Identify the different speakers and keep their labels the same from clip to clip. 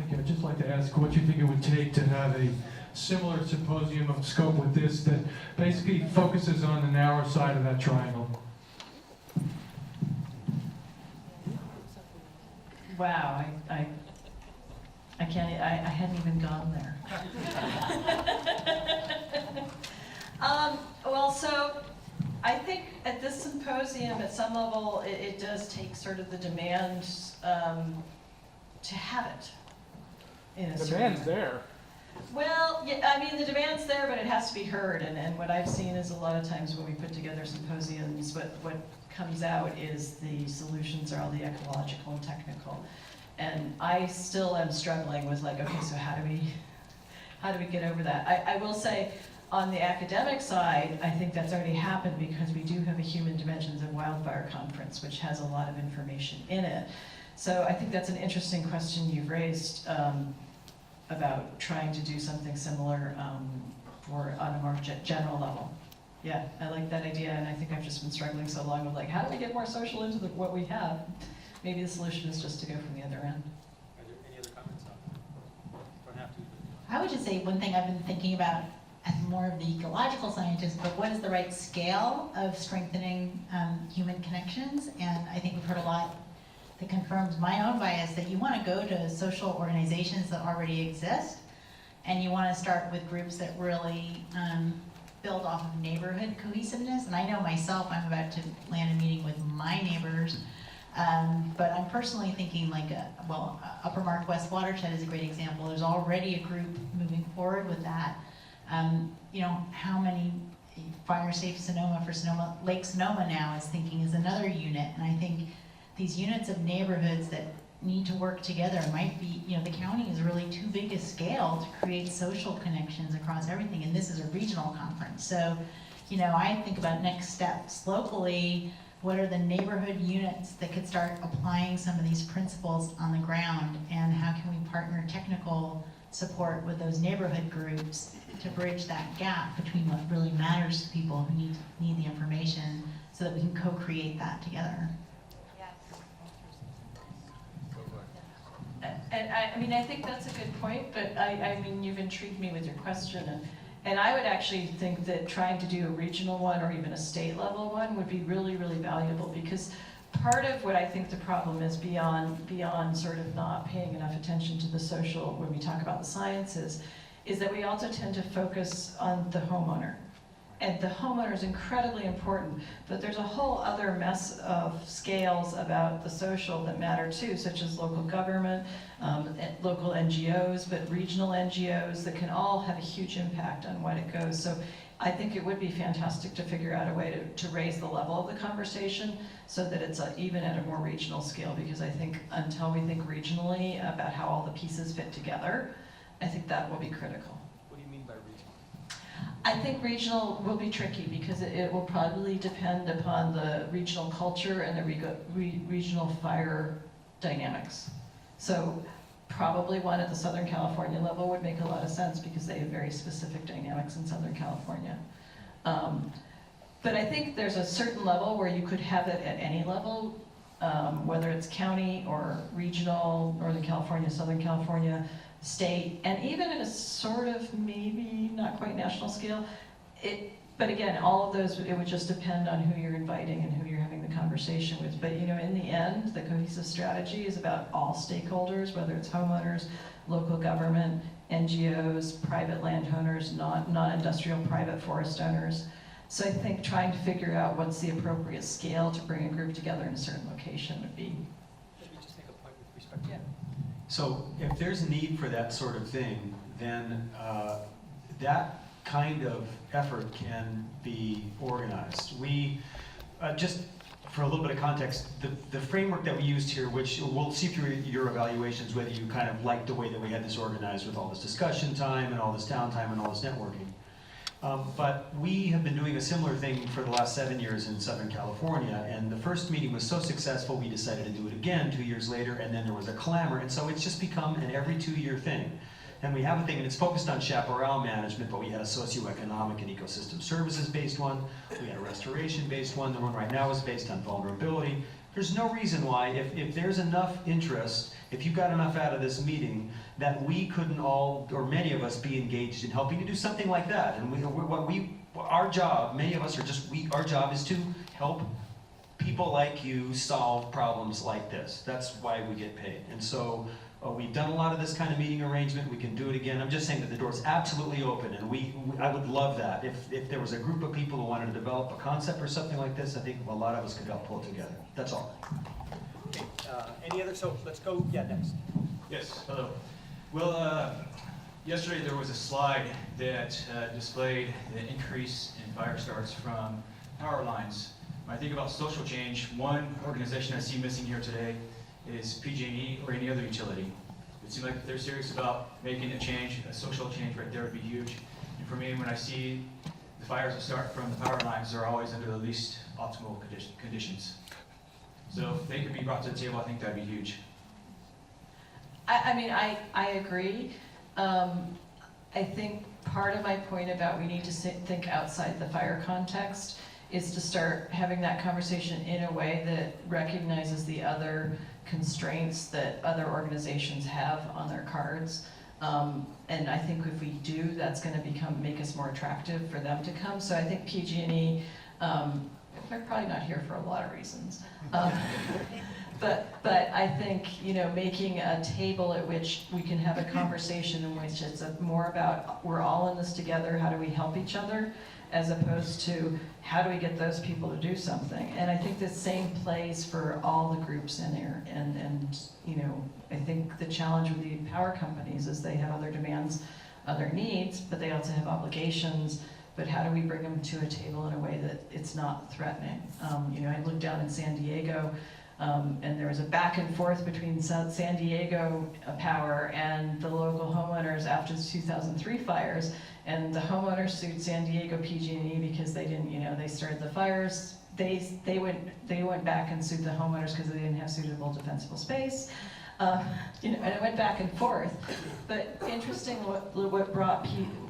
Speaker 1: Thank you. I'd just like to ask what you think it would take to have a similar symposium of scope with this that basically focuses on the narrow side of that triangle.
Speaker 2: Wow, I can't, I hadn't even gone there. Well, so I think at this symposium, at some level, it does take sort of the demand to have it. In a
Speaker 3: The demand's there.
Speaker 2: Well, yeah, I mean, the demand's there, but it has to be heard. And what I've seen is a lot of times when we put together symposiums, what comes out is the solutions are all the ecological and technical. And I still am struggling with like, okay, so how do we get over that? I will say, on the academic side, I think that's already happened because we do have a Human Dimensions of Wildfire Conference, which has a lot of information in it. So I think that's an interesting question you've raised about trying to do something similar on a more general level. Yeah, I like that idea, and I think I've just been struggling so long with like, how do we get more social into what we have? Maybe the solution is just to go from the other end.
Speaker 4: Are there any other comments on that? Don't have to.
Speaker 5: I would just say one thing I've been thinking about as more of the ecological scientist, but what is the right scale of strengthening human connections? And I think we've heard a lot that confirms my own bias that you want to go to social organizations that already exist, and you want to start with groups that really build off of neighborhood cohesiveness. And I know myself, I'm about to land a meeting with my neighbors, but I'm personally thinking like, Upper Northwest Watershed is a great example. There's already a group moving forward with that. You know, how many Fire Safe Sonoma for Sonoma, Lake Sonoma now is thinking is another unit, and I think these units of neighborhoods that need to work together might be, you know, the county is really too big a scale to create social connections across everything, and this is a regional conference. So, you know, I think about next steps locally. What are the neighborhood units that could start applying some of these principles on the ground, and how can we partner technical support with those neighborhood groups to bridge that gap between what really matters to people who need the information, so that we can co-create that together.
Speaker 2: And I mean, I think that's a good point, but I mean, you've intrigued me with your question. And I would actually think that trying to do a regional one or even a state level one would be really, really valuable, because part of what I think the problem is beyond sort of not paying enough attention to the social when we talk about the sciences, is that we also tend to focus on the homeowner. And the homeowner is incredibly important, but there's a whole other mess of scales about the social that matter too, such as local government, local NGOs, but regional NGOs that can all have a huge impact on what it goes. So I think it would be fantastic to figure out a way to raise the level of the conversation so that it's even at a more regional scale, because I think until we think regionally about how all the pieces fit together, I think that will be critical.
Speaker 4: What do you mean by regional?
Speaker 2: I think regional will be tricky because it will probably depend upon the regional culture and the regional fire dynamics. So probably one at the Southern California level would make a lot of sense because they have very specific dynamics in Southern California. But I think there's a certain level where you could have it at any level, whether it's county or regional, Northern California, Southern California, state, and even at a sort of maybe not quite national scale. But again, all of those, it would just depend on who you're inviting and who you're having the conversation with. But you know, in the end, the cohesive strategy is about all stakeholders, whether it's homeowners, local government, NGOs, private landowners, non-industrial private forest owners. So I think trying to figure out what's the appropriate scale to bring a group together in a certain location would be.
Speaker 4: Let me just make a point with respect to
Speaker 2: Yeah.
Speaker 6: So if there's a need for that sort of thing, then that kind of effort can be organized. We, just for a little bit of context, the framework that we used here, which we'll see through your evaluations whether you kind of like the way that we had this organized with all this discussion time and all this downtime and all this networking. But we have been doing a similar thing for the last 7 years in Southern California, and the first meeting was so successful we decided to do it again 2 years later, and then there was a clamor, and so it's just become an every 2-year thing. And we have a thing, and it's focused on chaparral management, but we had a socioeconomic and ecosystem services based one, we had a restoration based one, the one right now is based on vulnerability, There's no reason why, if there's enough interest, if you got enough out of this meeting, that we couldn't all, or many of us, be engaged in helping to do something like that. And our job, many of us are just, our job is to help people like you solve problems like this. That's why we get paid. And so we've done a lot of this kind of meeting arrangement. We can do it again. I'm just saying that the door's absolutely open, and I would love that. If there was a group of people who wanted to develop a concept or something like this, I think a lot of us could help pull it together. That's all.
Speaker 4: Okay, any other, so let's go, next.
Speaker 3: Yes, hello. Well, yesterday there was a slide that displayed the increase in fire starts from power lines. When I think about social change, one organization I see missing here today is PG&E or any other utility. It seems like if they're serious about making a change, a social change right there would be huge. And for me, when I see the fires that start from the power lines, they're always under the least optimal conditions. So if they could be brought to the table, I think that'd be huge.
Speaker 2: I agree. I think part of my point about we need to think outside the fire context is to start having that conversation in a way that recognizes the other constraints that other organizations have on their cards. And I think if we do, that's going to make us more attractive for them to come. So I think PG&E, they're probably not here for a lot of reasons. But I think, making a table at which we can have a conversation in which it's more about we're all in this together, how do we help each other, as opposed to how do we get those people to do something. And I think the same plays for all the groups in there. And I think the challenge with the power companies is they have other demands, other needs, but they also have obligations. But how do we bring them to a table in a way that it's not threatening? I looked down in San Diego, and there was a back and forth between San Diego Power and the local homeowners after the 2003 fires. And the homeowners sued San Diego PG&E because they didn't, they started the fires. They went back and sued the homeowners because they didn't have suitable defensible space. And it went back and forth. But interesting, what brought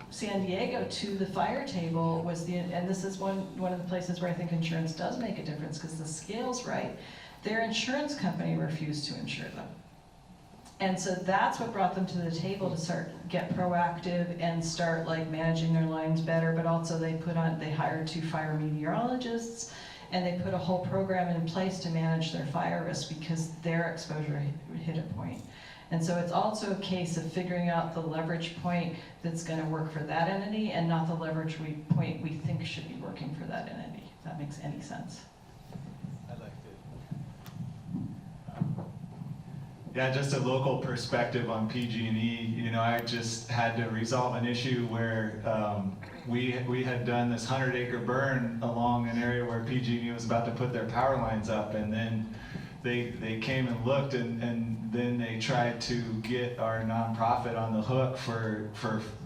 Speaker 2: San Diego to the fire table was and this is one of the places where I think insurance does make a difference because the scale's right. Their insurance company refused to insure them. And so that's what brought them to the table to get proactive and start managing their lines better, but also they hired 2 fire meteorologists, and they put a whole program in place to manage their fire risk because their exposure hit a point. And so it's also a case of figuring out the leverage point that's going to work for that entity and not the leverage point we think should be working for that entity, if that makes any sense.
Speaker 7: Yeah, just a local perspective on PG&E. I just had to resolve an issue where we had done this 100-acre burn along an area where PG&E was about to put their power lines up, and then they came and looked, and then they tried to get our nonprofit on the hook for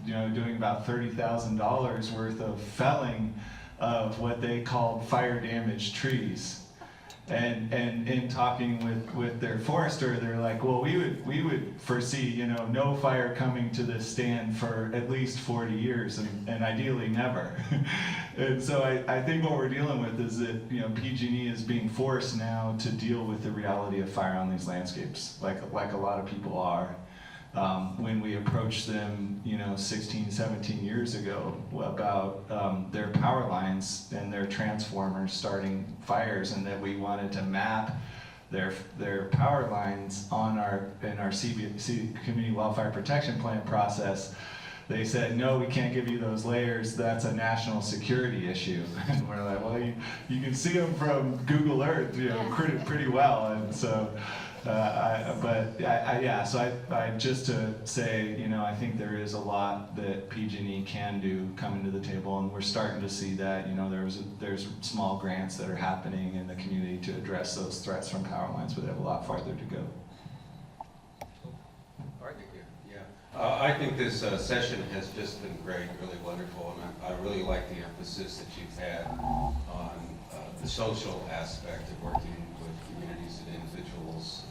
Speaker 7: doing about $30,000 worth of felling of what they called fire damaged trees. And in talking with their forester, they're like, well, we would foresee, no fire coming to this stand for at least 40 years, and ideally never. And so I think what we're dealing with is that, PG&E is being forced now to deal with the reality of fire on these landscapes, like a lot of people are. When we approached them, 16, 17 years ago about their power lines and their transformers starting fires, and that we wanted to map their power lines in our Community Wildfire Protection Plan process, they said, no, we can't give you those layers, that's a national security issue. And we're like, well, you can see them from Google Earth, pretty well. And so, so just to say, I think there is a lot that PG&E can do coming to the table, and we're starting to see that. There's small grants that are happening in the community to address those threats from power lines, but they have a lot farther to go.
Speaker 8: I think this session has just been great, really wonderful, and I really like the emphasis that you've had on the social aspect of working with communities and individuals,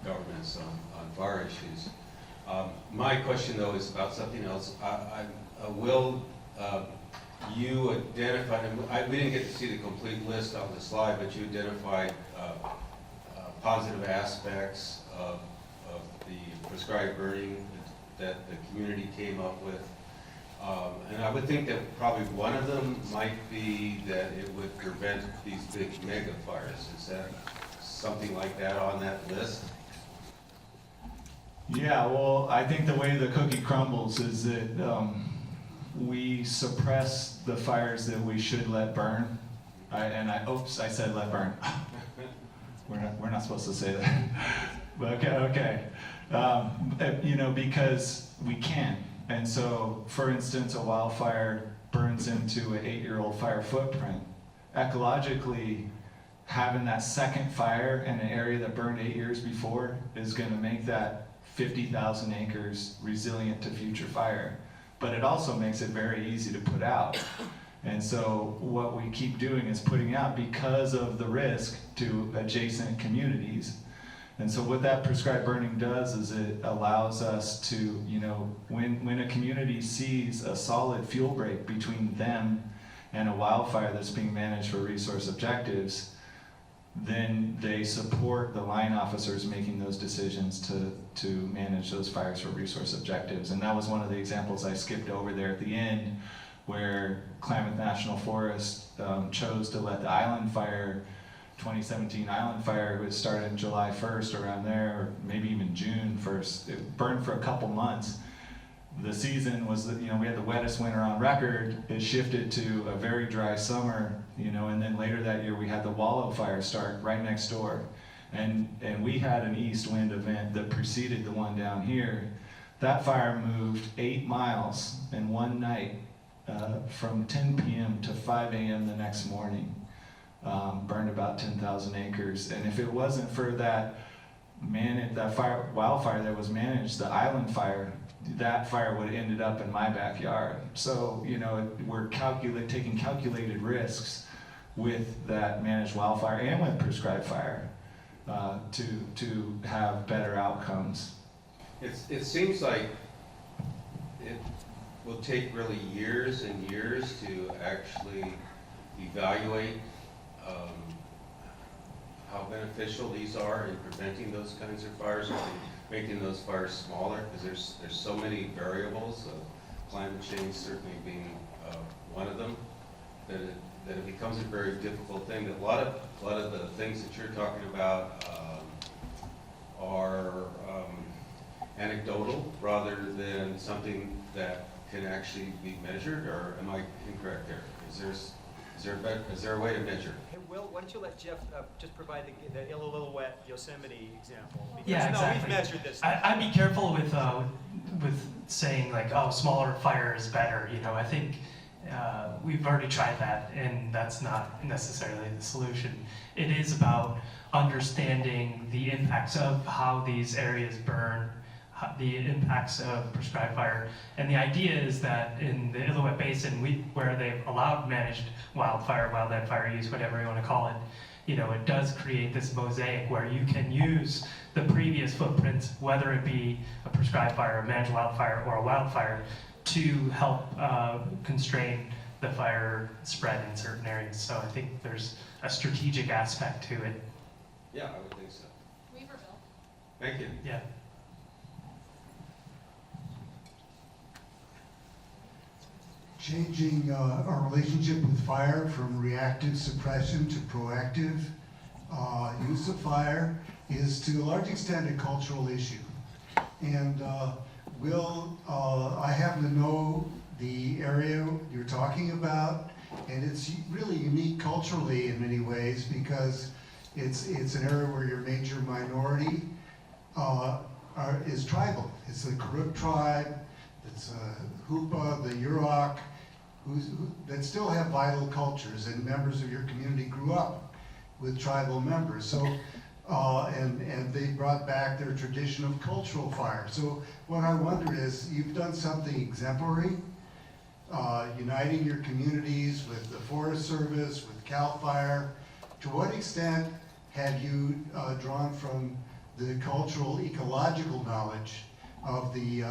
Speaker 8: governments on fire issues. My question, though, is about something else. Will you identified, and we didn't get to see the complete list on the slide, but you identified positive aspects of the prescribed burning that the community came up with. And I would think that probably one of them might be that it would prevent these big mega fires. Is that something like that on that list?
Speaker 7: Yeah, well, I think the way the cookie crumbles is that we suppress the fires that we should let burn. Oops, I said let burn. We're not supposed to say that. But okay. Because we can. And so, for instance, a wildfire burns into an 8-year-old fire footprint. Ecologically, having that second fire in an area that burned 8 years before is going to make that 50,000 acres resilient to future fire. But it also makes it very easy to put out. And so what we keep doing is putting out because of the risk to adjacent communities. And so what that prescribed burning does is it allows us to, when a community sees a solid fuel break between them and a wildfire that's being managed for resource objectives, then they support the line officers making those decisions to manage those fires for resource objectives. And that was one of the examples I skipped over there at the end, where Klamath National Forest chose to let the island fire, 2017 island fire, which started July 1st around there, or maybe even June 1st. It burned for a couple months. The season was, we had the wettest winter on record. It shifted to a very dry summer, and then later that year we had the Wallow fire start right next door. And we had an east wind event that preceded the one down here. That fire moved 8 miles in one night, from 10 p.m. to 5 a.m. the next morning. Burned about 10,000 acres. And if it wasn't for that wildfire that was managed, the island fire, that fire would have ended up in my backyard. So, we're taking calculated risks with that managed wildfire and with prescribed fire to have better outcomes.
Speaker 8: It seems like it will take really years and years to actually evaluate how beneficial these are in preventing those kinds of fires, or making those fires smaller, because there's so many variables, climate change certainly being one of them, that it becomes a very difficult thing. That a lot of the things that you're talking about are anecdotal rather than something that can actually be measured. Or am I incorrect there? Is there a way to measure?
Speaker 4: Hey, Will, why don't you let Jeff just provide the Little Wet Yosemite example? Because,
Speaker 9: Yeah, exactly.
Speaker 4: No, we've measured this.
Speaker 9: I'd be careful with saying like, oh, smaller fire is better. I think we've already tried that, and that's not necessarily the solution. It is about understanding the impacts of how these areas burn, the impacts of prescribed fire. And the idea is that in the Illilouette Basin, where they've allowed managed wildland fire use, whatever you want to call it, it does create this mosaic where you can use the previous footprints, whether it be a prescribed fire, a managed wildfire, or a wildfire, to help constrain the fire spread in certain areas. So I think there's a strategic aspect to it.
Speaker 8: Yeah, I would think so.
Speaker 5: Weaverville.
Speaker 8: Thank you.
Speaker 9: Yeah.
Speaker 10: Changing our relationship with fire from reactive suppression to proactive use of fire is to a large extent a cultural issue. And Will, I happen to know the area you're talking about, and it's really unique culturally in many ways because it's an area where your major minority is tribal. It's the Karuk tribe, it's Hupa, the Yurok, that still have vital cultures, and members of your community grew up with tribal members. So, and they brought back their tradition of cultural fire. So what I wonder is, you've done something exemplary, uniting your communities with the Forest Service, with CAL FIRE. To what extent have you drawn from the cultural, ecological knowledge of the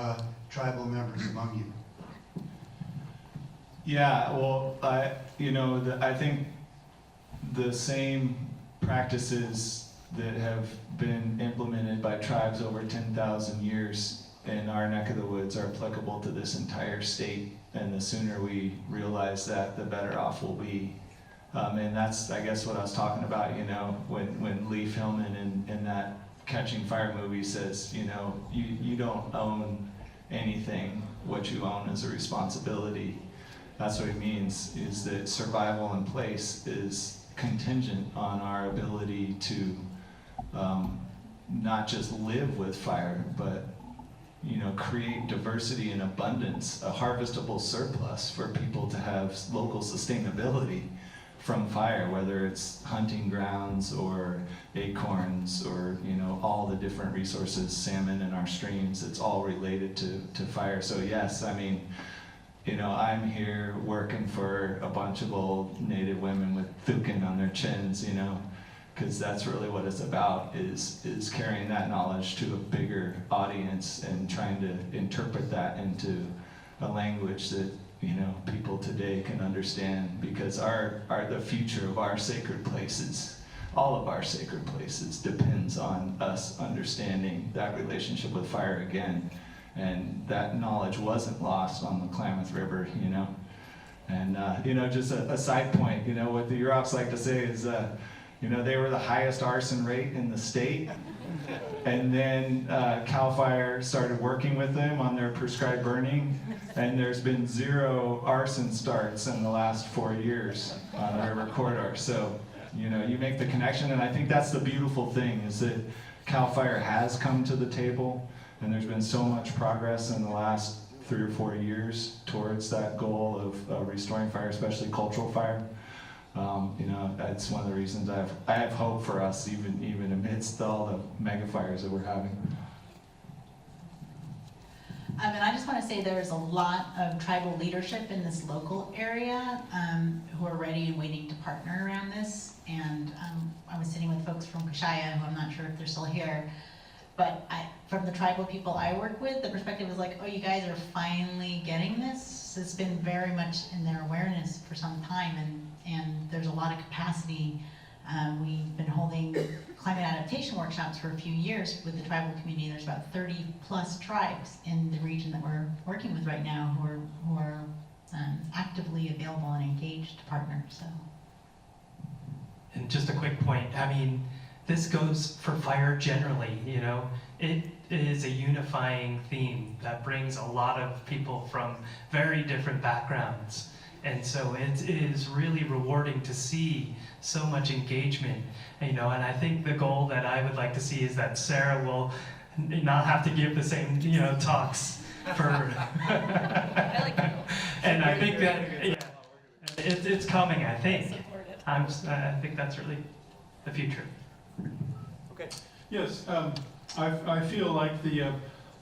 Speaker 10: tribal members among you?
Speaker 7: Yeah, well, I think the same practices that have been implemented by tribes over 10,000 years in our neck of the woods are applicable to this entire state. And the sooner we realize that, the better off we'll be. And that's, I guess, what I was talking about, when Lee Hillman in that Catching Fire movie says, you don't own anything. What you own is a responsibility. That's what it means, is that survival in place is contingent on our ability to not just live with fire, but create diversity and abundance, a harvestable surplus for people to have local sustainability from fire, whether it's hunting grounds or acorns or all the different resources, salmon in our streams. It's all related to fire. So yes, I mean, I'm here working for a bunch of old Native women with thukin on their chins, because that's really what it's about, is carrying that knowledge to a bigger audience and trying to interpret that into a language that people today can understand, because the future of our sacred places, all of our sacred places, depends on us understanding that relationship with fire again. And that knowledge wasn't lost on the Klamath River, And just a side point, what the Yurok's like to say is, they were the highest arson rate in the state. And then CAL FIRE started working with them on their prescribed burning, and there's been 0 arson starts in the last 4 years on the river corridor. So, you make the connection, and I think that's the beautiful thing, is that CAL FIRE has come to the table, and there's been so much progress in the last 3 or 4 years towards that goal of restoring fire, especially cultural fire. That's one of the reasons I have hope for us, even amidst all the mega fires that we're having.
Speaker 5: And I just want to say there's a lot of tribal leadership in this local area who are ready and waiting to partner around this. And I was sitting with folks from Kashaya, who I'm not sure if they're still here, but from the tribal people I work with, the perspective is like, oh, you guys are finally getting this. It's been very much in their awareness for some time, and there's a lot of capacity. We've been holding climate adaptation workshops for a few years with the tribal community. There's about 30 plus tribes in the region that we're working with right now who are actively available and engaged to partner. So.
Speaker 9: And just a quick point, I mean, this goes for fire generally, It is a unifying theme that brings a lot of people from very different backgrounds. And so it is really rewarding to see so much engagement, and I think the goal that I would like to see is that Sarah will not have to give the same, talks for.
Speaker 2: I like that.
Speaker 9: And I think that it's coming. I think. I think that's really the future.
Speaker 4: Okay.
Speaker 11: Yes, I feel like the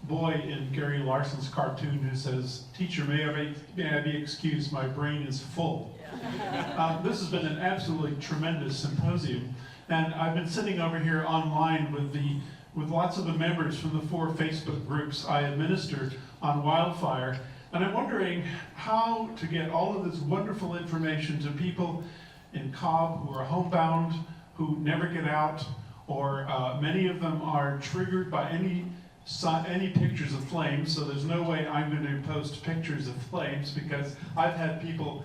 Speaker 11: boy in Gary Larson's cartoon who says, "Teacher, may I be excused, my brain is full." This has been an absolutely tremendous symposium, and I've been sitting over here online with lots of the members from the 4 Facebook groups I administer on wildfire, and I'm wondering how to get all of this wonderful information to people in Cobb who are homebound, who never get out, or many of them are triggered by any pictures of flames, so there's no way I'm going to post pictures of flames, because I've had people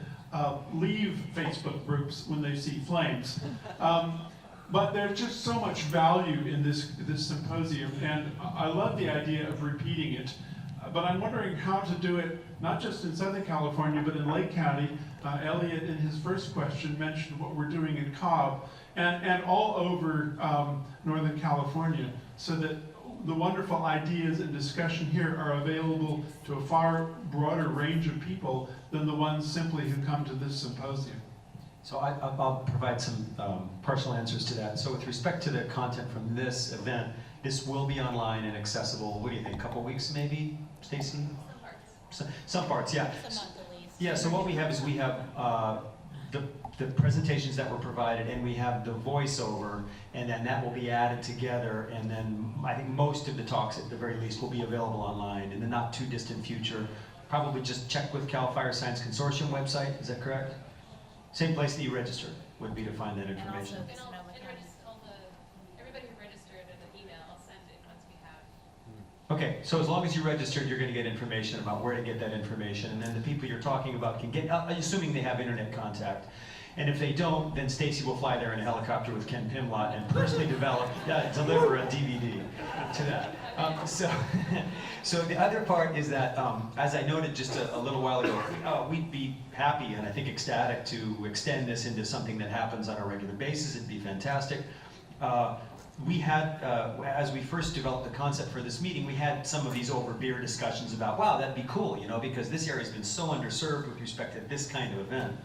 Speaker 11: leave Facebook groups when they see flames. But there's just so much value in this symposium, and I love the idea of repeating it. But I'm wondering how to do it, not just in Southern California, but in Lake County. Elliot, in his first question, mentioned what we're doing in Cobb, and all over Northern California, so that the wonderful ideas and discussion here are available to a far broader range of people than the ones simply who come to this symposium.
Speaker 6: So I'll provide some partial answers to that. So with respect to the content from this event, this will be online and accessible, what do you think, a couple weeks maybe, Stacy? Some parts, yeah. Yeah, so what we have is we have the presentations that were provided, and we have the voiceover, and then that will be added together, and then I think most of the talks at the very least will be available online in the not too distant future. probably just check with Cal Fire Science Consortium website, is that correct? Same place that you registered would be to find that information.
Speaker 12: And everybody who registered in an email, I'll send it once we have.
Speaker 6: Okay, so as long as you registered, you're going to get information about where to get that information, and then the people you're talking about can get, assuming they have internet contact. And if they don't, then Stacy will fly there in a helicopter with Ken Pimlott and personally deliver a DVD to that. So the other part is that, as I noted just a little while ago, we'd be happy and I think ecstatic to extend this into something that happens on a regular basis. It'd be fantastic. We had, as we first developed the concept for this meeting, we had some of these over beer discussions about, wow, that'd be cool, you know, because this area's been so underserved with respect to this kind of event,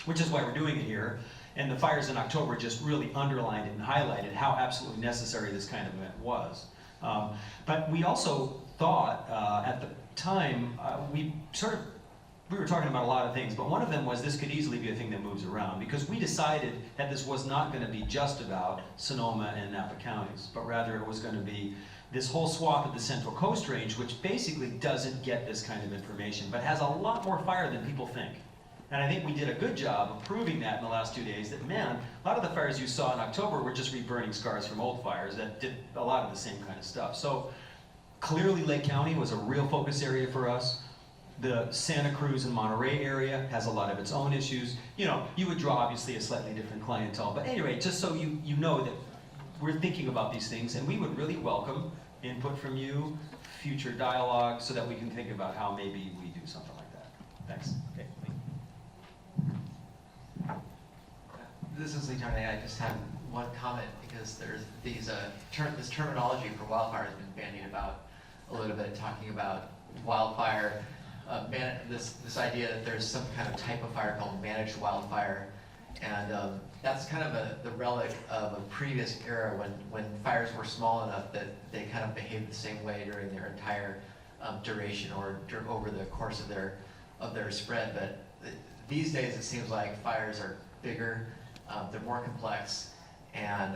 Speaker 6: which is why we're doing it here. And the fires in October just really underlined and highlighted how absolutely necessary this kind of event was. But we also thought at the time, we were talking about a lot of things, but one of them was this could easily be a thing that moves around, because we decided that this was not going to be just about Sonoma and Napa counties, but rather it was going to be this whole swath of the Central Coast Range, which basically doesn't get this kind of information, but has a lot more fire than people think. And I think we did a good job of proving that in the last 2 days, that man, a lot of the fires you saw in October were just reburning scars from old fires that did a lot of the same kind of stuff. So clearly Lake County was a real focus area for us. The Santa Cruz and Monterey area has a lot of its own issues. You know, you would draw obviously a slightly different clientele, but anyway, just so you know that we're thinking about these things, and we would really welcome input from you, future dialogue, so that we can think about how maybe we do something like that. Thanks. Okay.
Speaker 13: This is Lee Tarnay. I just have one comment, because there's these this terminology for wildfire has been bandied about a little bit, talking about wildfire, this idea that there's some kind of type of fire called managed wildfire, and that's kind of the relic of a previous era when fires were small enough that they kind of behaved the same way during their entire duration or over the course of their spread. But these days it seems like fires are bigger. They're more complex, and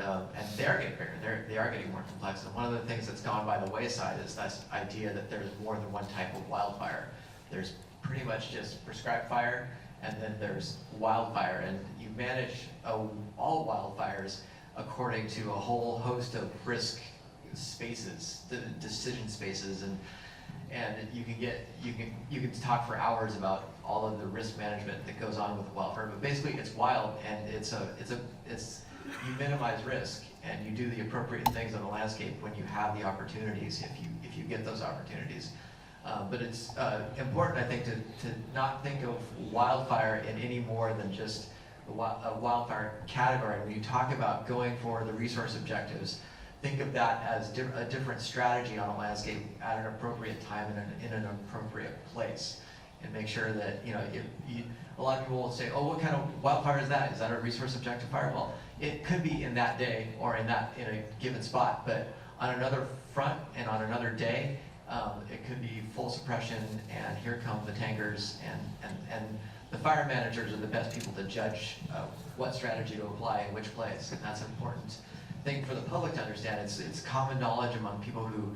Speaker 13: they're getting bigger. They are getting more complex. And one of the things that's gone by the wayside is this idea that there's more than one type of wildfire. There's pretty much just prescribed fire, and then there's wildfire. And you manage all wildfires according to a whole host of risk spaces, the decision spaces, and you can talk for hours about all of the risk management that goes on with wildfire. But basically, it's wild, and you minimize risk, and you do the appropriate things on the landscape when you have the opportunities, if you get those opportunities. But it's important, I think, to not think of wildfire in any more than just a wildfire category. When you talk about going for the resource objectives, think of that as a different strategy on a landscape at an appropriate time and in an appropriate place. And make sure that, a lot of people will say, oh, what kind of wildfire is that? Is that a resource objective fire? Well, it could be in that day or in a given spot, but on another front and on another day, it could be full suppression, and here come the tankers, and the fire managers are the best people to judge what strategy to apply in which place, and that's an important thing for the public to understand. It's common knowledge among people who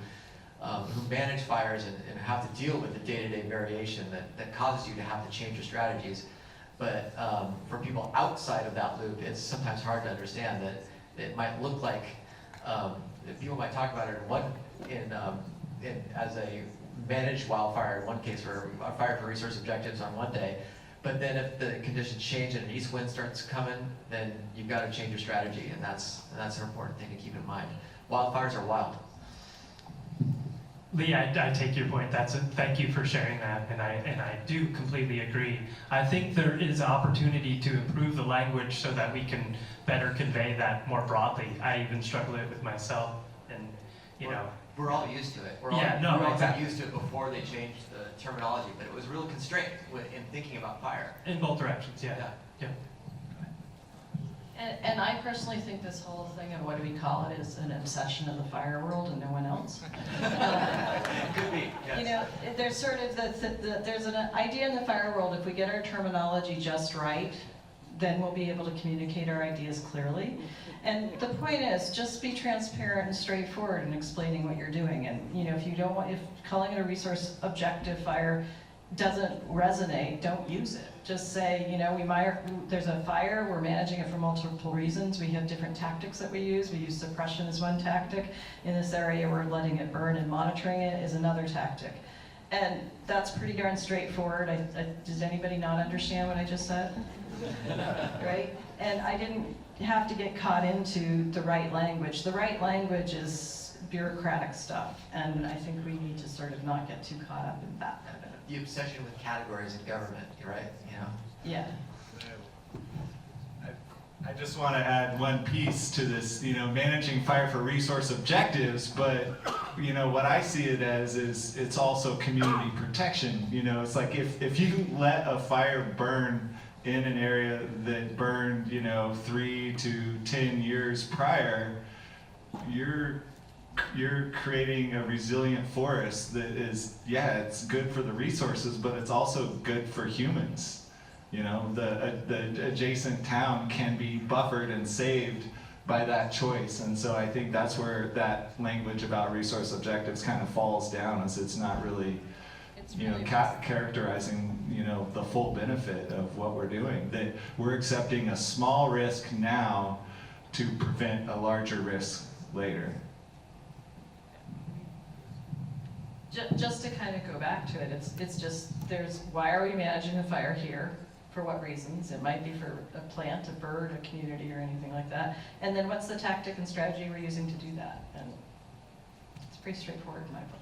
Speaker 13: manage fires and have to deal with the day-to-day variation that causes you to have to change your strategies. But for people outside of that loop, it's sometimes hard to understand that it might look like, people might talk about it as a managed wildfire in one case, or a fire for resource objectives on one day. But then if the conditions change and an east wind starts coming, then you've got to change your strategy, and that's an important thing to keep in mind. Wildfires are wild.
Speaker 9: Lee, I take your point. Thank you for sharing that, and I do completely agree. I think there is opportunity to improve the language so that we can better convey that more broadly. I even struggle with myself, and
Speaker 13: We're all used to it. We're all got used to it before they changed the terminology, but it was real constraint in thinking about fire.
Speaker 9: In both directions, yeah.
Speaker 2: And I personally think this whole thing of what do we call it is an obsession of the fire world and no one else.
Speaker 13: Could be, yes.
Speaker 2: There's sort of there's an idea in the fire world, if we get our terminology just right, then we'll be able to communicate our ideas clearly. And the point is, just be transparent and straightforward in explaining what you're doing. And if calling it a resource objective fire, doesn't resonate, don't use it. Just say, you know, there's a fire, we're managing it for multiple reasons. We have different tactics that we use. We use suppression as one tactic. In this area, we're letting it burn and monitoring it is another tactic. And that's pretty darn straightforward. Does anybody not understand what I just said? Right? And I didn't have to get caught into the right language. The right language is bureaucratic stuff, and I think we need to sort of not get too caught up in that.
Speaker 13: The obsession with categories in government, you're right, you know?
Speaker 2: Yeah.
Speaker 7: I just want to add one piece to this, you know, managing fire for resource objectives, but, you know, what I see it as is it's also community protection. You know, it's like if you let a fire burn in an area that burned, you know, 3 to 10 years prior, you're creating a resilient forest that is, yeah, it's good for the resources, but it's also good for humans. You know, the adjacent town can be buffered and saved by that choice. And so I think that's where that language about resource objectives kind of falls down, as it's not really, you know, characterizing, you know, the full benefit of what we're doing. That we're accepting a small risk now to prevent a larger risk later.
Speaker 2: Just to kind of go back to it, it's just, why are we managing the fire here? For what reasons? It might be for a plant, a bird, a community, or anything like that. And then what's the tactic and strategy we're using to do that? And it's pretty straightforward in my book.